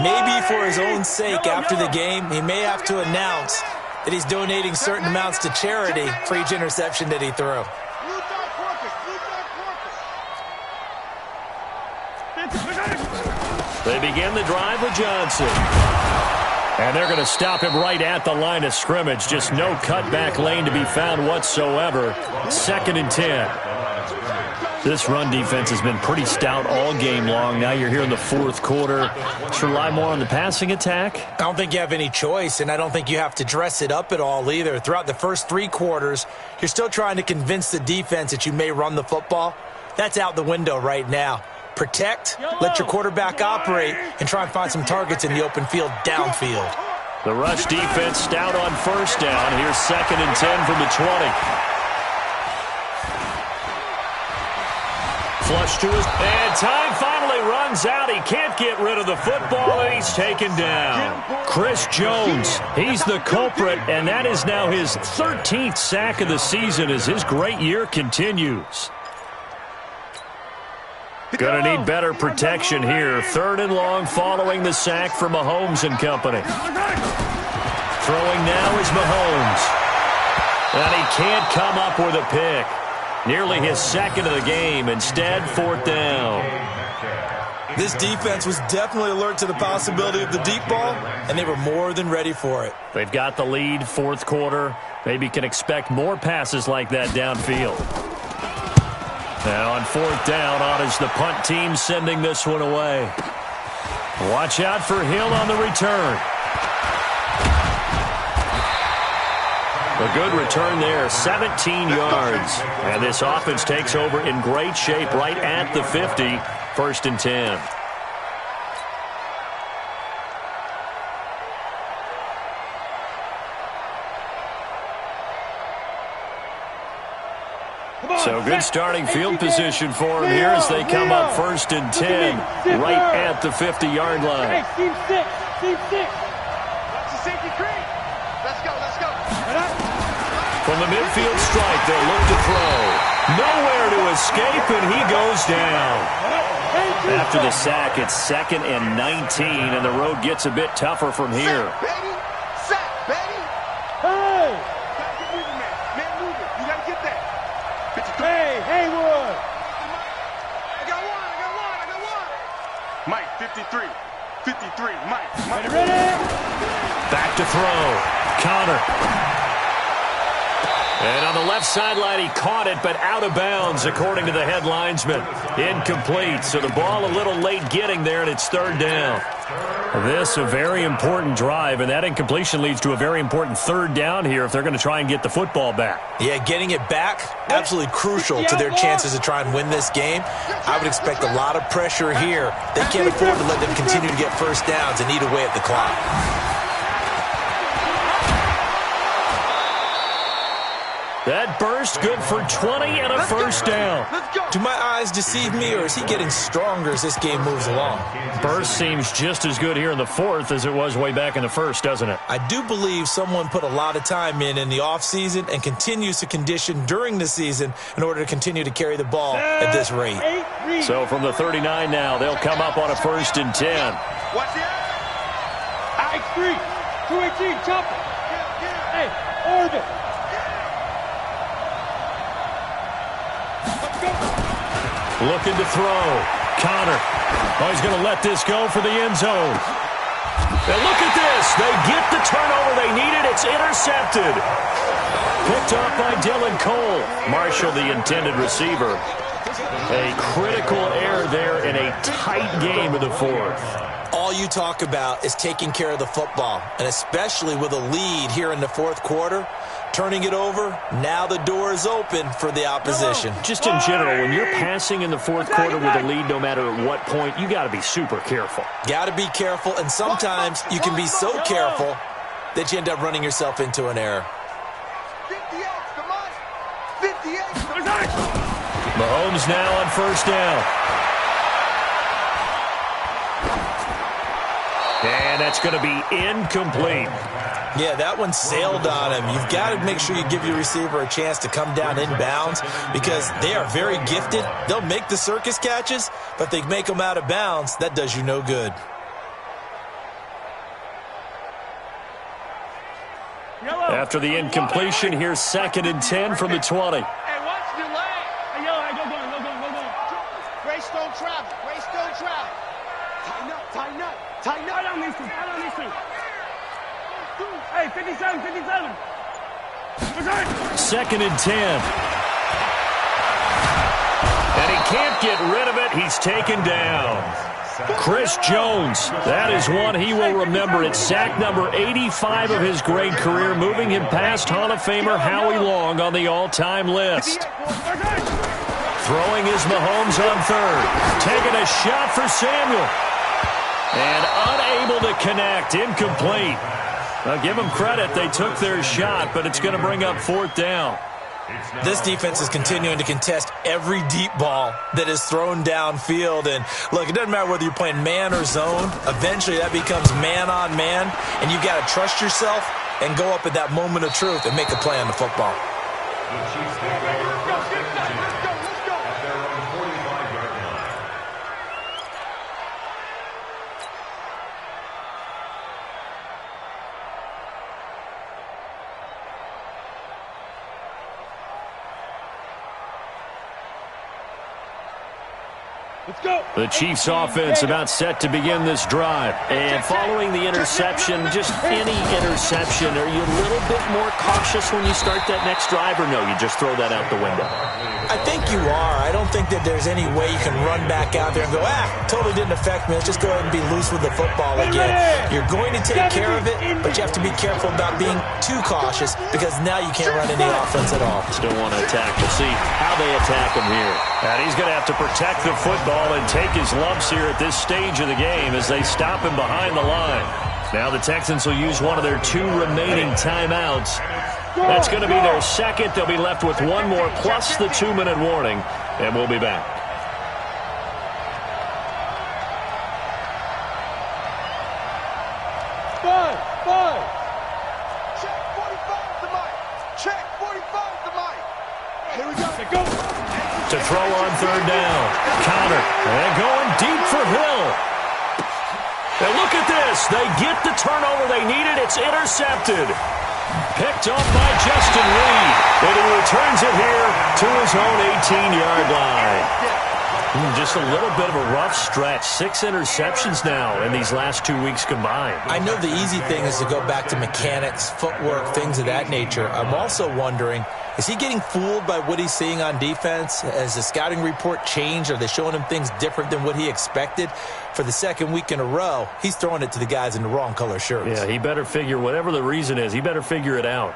Maybe for his own sake, after the game, he may have to announce that he's donating certain amounts to charity for each interception that he threw.
They begin the drive with Johnson. And they're going to stop him right at the line of scrimmage. Just no cutback lane to be found whatsoever. 2nd and 10. This run defense has been pretty stout all game long. Now you're here in the 4th quarter. Let's rely more on the passing attack.
I don't think you have any choice, and I don't think you have to dress it up at all either. Throughout the first 3 quarters, you're still trying to convince the defense that you may run the football. That's out the window right now. Protect, let your quarterback operate, and try and find some targets in the open field downfield.
The rush defense stout on first down. Here's 2nd and 10 from the 20. flush to his... And time finally runs out. He can't get rid of the football, and he's taken down. Chris Jones, he's the culprit, and that is now his 13th sack of the season as his great year continues. Going to need better protection here. 3rd and long following the sack for Mahomes and company. Throwing now is Mahomes. And he can't come up with a pick. Nearly his 2nd of the game. Instead, 4th down.
This defense was definitely alert to the possibility of the deep ball, and they were more than ready for it.
They've got the lead, 4th quarter. Maybe can expect more passes like that downfield. Now on 4th down, on is the punt team sending this one away. Watch out for Hill on the return. A good return there, 17 yards. And this offense takes over in great shape right at the 50, 1st and 10. So good starting field position for him here as they come up 1st and 10, right at the 50-yard line.
Team 6.
That's a safety cream. Let's go.
From the midfield strike, they'll look to throw. Nowhere to escape, and he goes down. After the sack, it's 2nd and 19, and the road gets a bit tougher from here.
Sack, baby.
Hey!
Get moving, man. Man, move it. You got to get that.
Hey, Haywood!
I got one. Mike, 53. Mike.
Ready?
Back to throw. Connor. And on the left sideline, he caught it, but out of bounds, according to the head linesman. Incomplete, so the ball a little late getting there, and it's 3rd down. This a very important drive, and that incompletion leads to a very important 3rd down here if they're going to try and get the football back.
Yeah, getting it back, absolutely crucial to their chances to try and win this game. I would expect a lot of pressure here. They can't afford to let them continue to get 1st downs and eat away at the clock.
That burst good for 20 and a 1st down.
Do my eyes deceive me, or is he getting stronger as this game moves along?
Burst seems just as good here in the 4th as it was way back in the 1st, doesn't it?
I do believe someone put a lot of time in the offseason and continues to condition during the season in order to continue to carry the ball at this rate.
So from the 39 now, they'll come up on a 1st and 10.
Watch the
X3, 218, chopper. Hey, orbit.
Looking to throw. Connor. Oh, he's going to let this go for the end zone. And look at this. They get the turnover they needed. It's intercepted. Picked off by Dylan Cole. Marshall, the intended receiver. A critical error there in a tight game in the 4th.
All you talk about is taking care of the football, and especially with a lead here in the 4th quarter. Turning it over, now the door is open for the opposition.
Just in general, when you're passing in the 4th quarter with a lead, no matter at what point, you got to be super careful.
Got to be careful, and sometimes you can be so careful that you end up running yourself into an error.
58, come on. 58.
Mahomes now on 1st down. And that's going to be incomplete.
Yeah, that one sailed on him. You've got to make sure you give your receiver a chance to come down inbounds because they are very gifted. They'll make the circus catches, but if they make them out of bounds, that does you no good.
After the incompletion, here's 2nd and 10 from the 20.
Hey, watch the leg.
Hey, yo, hey, go going.
Grace don't travel. Tighten up.
I don't need to. Hey, 57.
2nd and 10. And he can't get rid of it. He's taken down. Chris Jones, that is one he will remember. It's sack number 85 of his great career, moving him past Hall of Famer Howie Long on the all-time list. Throwing is Mahomes on 3rd. Taking a shot for Samuel. And unable to connect. Incomplete. Now, give them credit. They took their shot, but it's going to bring up 4th down.
This defense is continuing to contest every deep ball that is thrown downfield. And, look, it doesn't matter whether you're playing man or zone. Eventually that becomes man on man, and you've got to trust yourself and go up at that moment of truth and make a play on the football.
The Chiefs take over first and 10 at their own 45-yard line.
Let's go.
The Chiefs offense about set to begin this drive. And following the interception, just any interception, are you a little bit more cautious when you start that next drive, or no, you just throw that out the window?
I think you are. I don't think that there's any way you can run back out there and go, totally didn't affect me. Let's just go ahead and be loose with the football again. You're going to take care of it, but you have to be careful about being too cautious because now you can't run any offense at all.
Still want to attack. We'll see how they attack him here. And he's going to have to protect the football and take his lumps here at this stage of the game as they stop him behind the line. Now the Texans will use one of their 2 remaining timeouts. That's going to be their second. They'll be left with one more plus the 2-minute warning, and we'll be back.
Five. Check 45 to Mike. Check 45 to Mike. Here we go. Go.
To throw on third down. Counter. And going deep for Hill. And look at this. They get the turnover they needed. It's intercepted. Picked up by Justin Reed. And he returns it here to his own 18-yard line. Just a little bit of a rough stretch. 6 interceptions now in these last 2 weeks combined.
I know the easy thing is to go back to mechanics, footwork, things of that nature. I'm also wondering, is he getting fooled by what he's seeing on defense? Has the scouting report changed? Are they showing him things different than what he expected? For the second week in a row, he's throwing it to the guys in the wrong color shirts.
Yeah, he better figure, whatever the reason is, he better figure it out.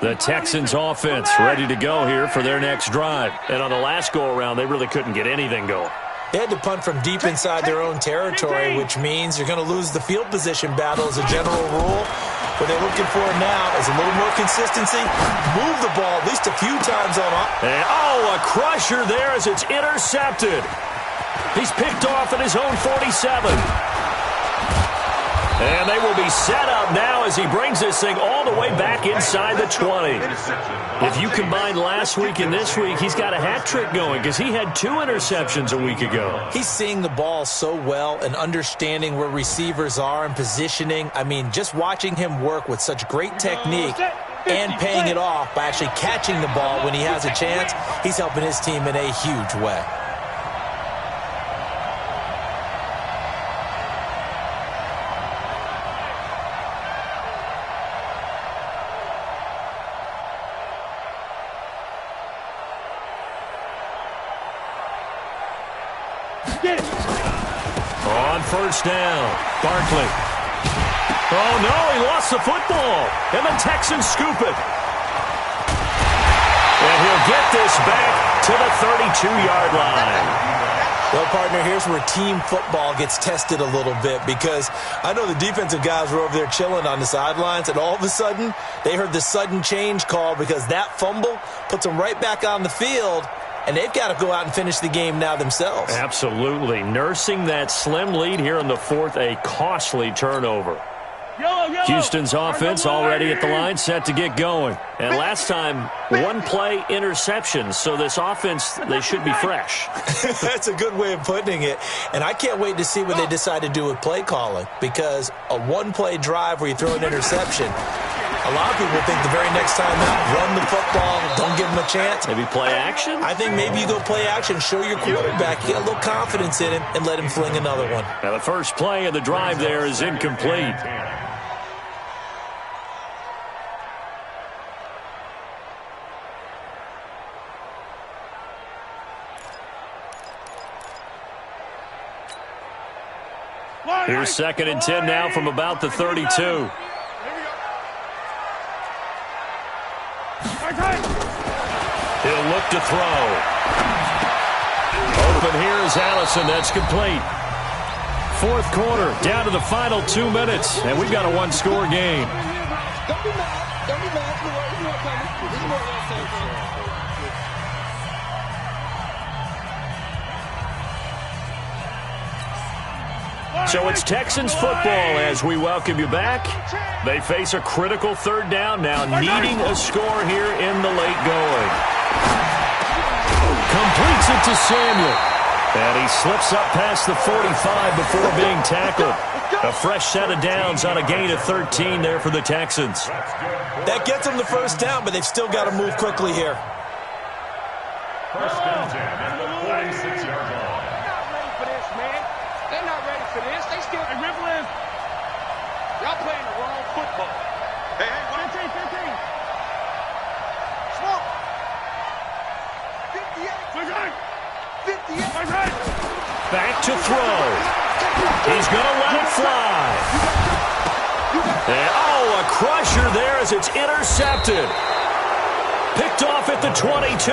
The Texans offense ready to go here for their next drive. And on the last go-around, they really couldn't get anything going.
They had to punt from deep inside their own territory, which means you're going to lose the field position battle as a general rule. What they're looking for now is a little more consistency. Move the ball at least a few times on.
And, a crusher there as it's intercepted. He's picked off at his own 47. And they will be set up now as he brings this thing all the way back inside the 20. If you combine last week and this week, he's got a hat trick going because he had 2 interceptions a week ago.
He's seeing the ball so well and understanding where receivers are and positioning. I mean, just watching him work with such great technique and paying it off by actually catching the ball when he has a chance, he's helping his team in a huge way.
On first down, Barkley. Oh, no, he lost the football. And the Texans scoop it. And he'll get this back to the 32-yard line.
Well, partner, here's where team football gets tested a little bit because I know the defensive guys were over there chilling on the sidelines, and all of a sudden they heard the sudden change call because that fumble puts them right back on the field. And they've got to go out and finish the game now themselves.
Absolutely. Nursing that slim lead here in the fourth, a costly turnover. Houston's offense already at the line, set to get going. And last time, 1 play interception, so this offense, they should be fresh.
That's a good way of putting it. And I can't wait to see what they decide to do with play calling because a 1-play drive where you throw an interception, a lot of people think the very next time out, run the football, don't give them a chance.
Maybe play action?
I think maybe you go play action, show your quarterback, get a little confidence in him, and let him fling another one.
Now the first play of the drive there is incomplete. Here's 2nd and 10 now from about the 32. He'll look to throw. Open here is Allison. That's complete. 4th quarter, down to the final 2 minutes, and we've got a 1-score game.
Don't be mad. There's more coming. There's more coming.
So it's Texans football as we welcome you back. They face a critical third down now, needing a score here in the late going. Completes it to Samuel. And he slips up past the 45 before being tackled. A fresh set of downs on a gain of 13 there for the Texans.
That gets them the first down, but they've still got to move quickly here.
First and 10 at the 46-yard line.
They're not ready for this, man. They're not ready for this. They still rippling. Y'all playing the wrong football.
Hey, hey,
15.
Smoke. 58. 58.
Back to throw. He's going to let it fly. And, a crusher there as it's intercepted. Picked off at the 22.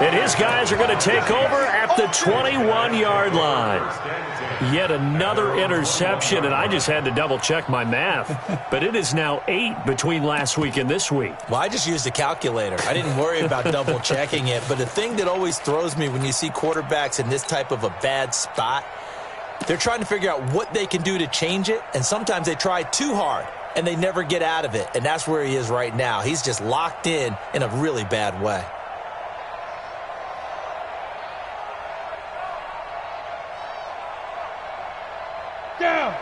And his guys are going to take over at the 21-yard line. Yet another interception, and I just had to double-check my math. But it is now 8 between last week and this week.
Well, I just used a calculator. I didn't worry about double-checking it. But the thing that always throws me when you see quarterbacks in this type of a bad spot, they're trying to figure out what they can do to change it, and sometimes they try too hard, and they never get out of it. And that's where he is right now. He's just locked in a really bad way.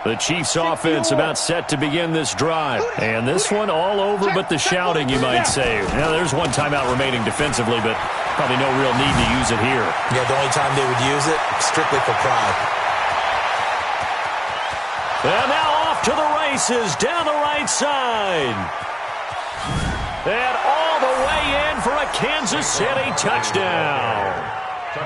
The Chiefs offense about set to begin this drive. And this one all over but the shouting, you might say. Now, there's one timeout remaining defensively, but probably no real need to use it here.
Yeah, the only time they would use it, strictly for pride.
And now off to the races down the right side. And all the way in for a Kansas City touchdown.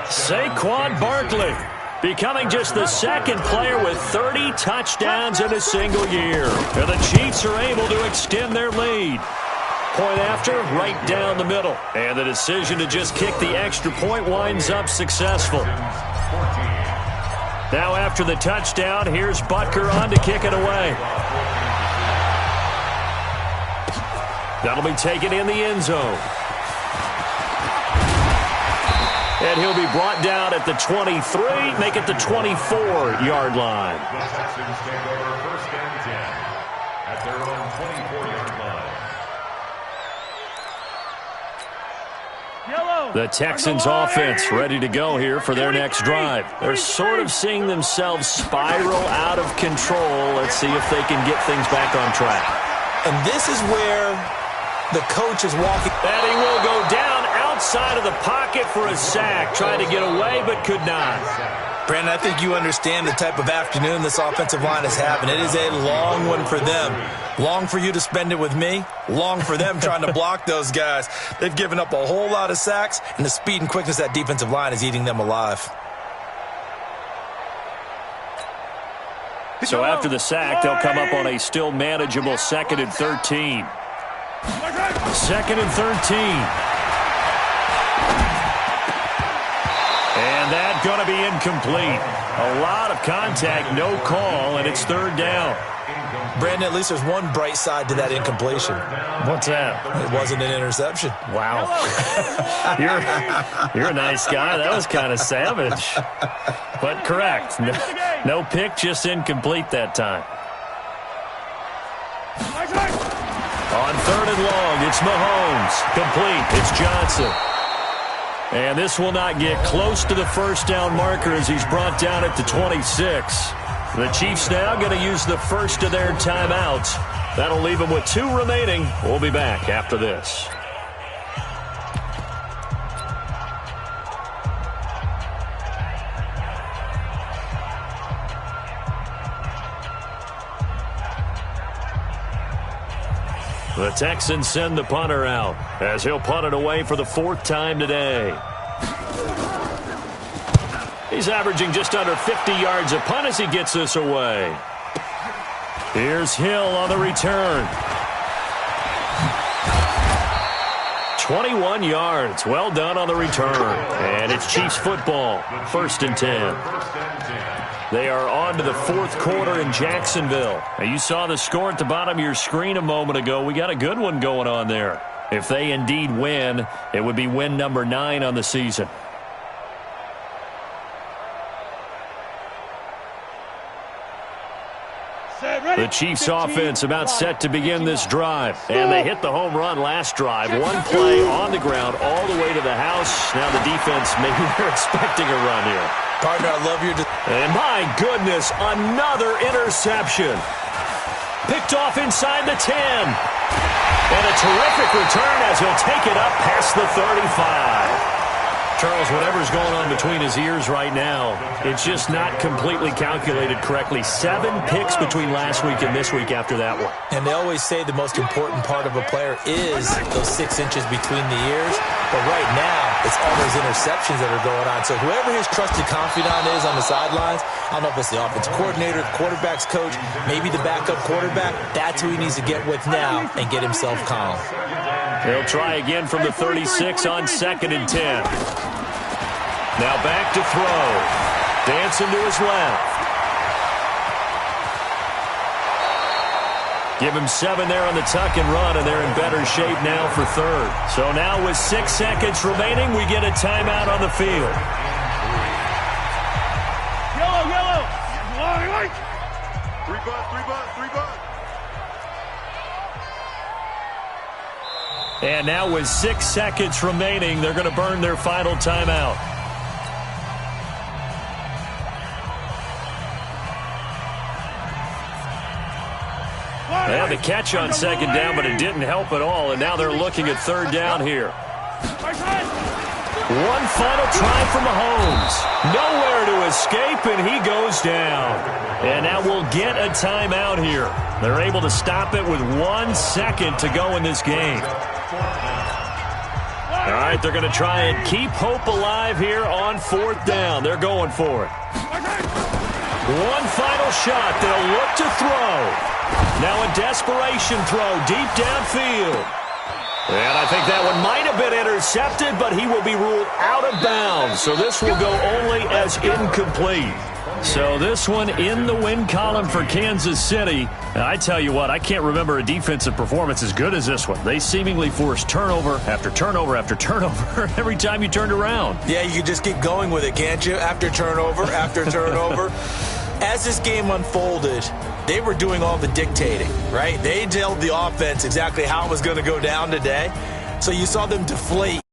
Saquon Barkley becoming just the second player with 30 touchdowns in a single year. And the Chiefs are able to extend their lead. Point after, right down the middle. And the decision to just kick the extra point winds up successful. Now after the touchdown, here's Butker on to kick it away. That'll be taken in the end zone. And he'll be brought down at the 23, make it the 24-yard line.
The Texans take over first and 10 at their own 24-yard line.
The Texans offense ready to go here for their next drive. They're sort of seeing themselves spiral out of control. Let's see if they can get things back on track.
And this is where the coach is walking.
And he will go down outside of the pocket for a sack. Tried to get away but could not.
Brandon, I think you understand the type of afternoon this offensive line is having. It is a long one for them. Long for you to spend it with me. Long for them trying to block those guys. They've given up a whole lot of sacks, and the speed and quickness of that defensive line is eating them alive.
So after the sack, they'll come up on a still manageable 2nd and 13. 2nd and 13. And that's going to be incomplete. A lot of contact, no call, and it's 3rd down.
Brandon, at least there's one bright side to that incompletion.
What's that?
It wasn't an interception.
Wow. You're a nice guy. That was kind of savage. But correct. No pick, just incomplete that time. On 3rd and long, it's Mahomes. Complete. It's Johnson. And this will not get close to the first down marker as he's brought down at the 26. The Chiefs now going to use the first of their timeouts. That'll leave them with 2 remaining. We'll be back after this. The Texans send the punter out as he'll punt it away for the 4th time today. He's averaging just under 50 yards a punt as he gets this away. Here's Hill on the return. 21 yards. Well done on the return. And it's Chiefs football. 1st and 10. They are on to the fourth quarter in Jacksonville. Now, you saw the score at the bottom of your screen a moment ago. We got a good one going on there. If they indeed win, it would be win number 9 on the season. The Chiefs offense about set to begin this drive. And they hit the home run last drive. One play on the ground all the way to the house. Now the defense, maybe they're expecting a run here.
Partner, I love your...
And my goodness, another interception. Picked off inside the 10. And a terrific return as he'll take it up past the 35. Charles, whatever's going on between his ears right now, it's just not completely calculated correctly. 7 picks between last week and this week after that one.
And they always say the most important part of a player is those 6 inches between the ears. But right now, it's all those interceptions that are going on. So whoever his trusted confidant is on the sidelines, I don't know if it's the offensive coordinator, the quarterback's coach, maybe the backup quarterback, that's who he needs to get with now and get himself calm.
He'll try again from the 36 on 2nd and 10. Now back to throw. Dancing to his left. Give him 7 there on the tuck and run, and they're in better shape now for 3rd. So now with 6 seconds remaining, we get a timeout on the field.
Yellow.
3 butt.
And now with 6 seconds remaining, they're going to burn their final timeout. They had the catch on 2nd down, but it didn't help at all, and now they're looking at 3rd down here. One final try for Mahomes. Nowhere to escape, and he goes down. And now we'll get a timeout here. They're able to stop it with 1 second to go in this game. All right, they're going to try and keep hope alive here on 4th down. They're going for it. One final shot. They'll look to throw. Now a desperation throw deep downfield. And I think that one might have been intercepted, but he will be ruled out of bounds. So this will go only as incomplete. So this one in the win column for Kansas City. And I tell you what, I can't remember a defensive performance as good as this one. They seemingly forced turnover after turnover after turnover every time you turned around.
Yeah, you can just keep going with it, can't you? After turnover, after turnover. As this game unfolded, they were doing all the dictating, right? They told the offense exactly how it was going to go down today. So you saw them deflate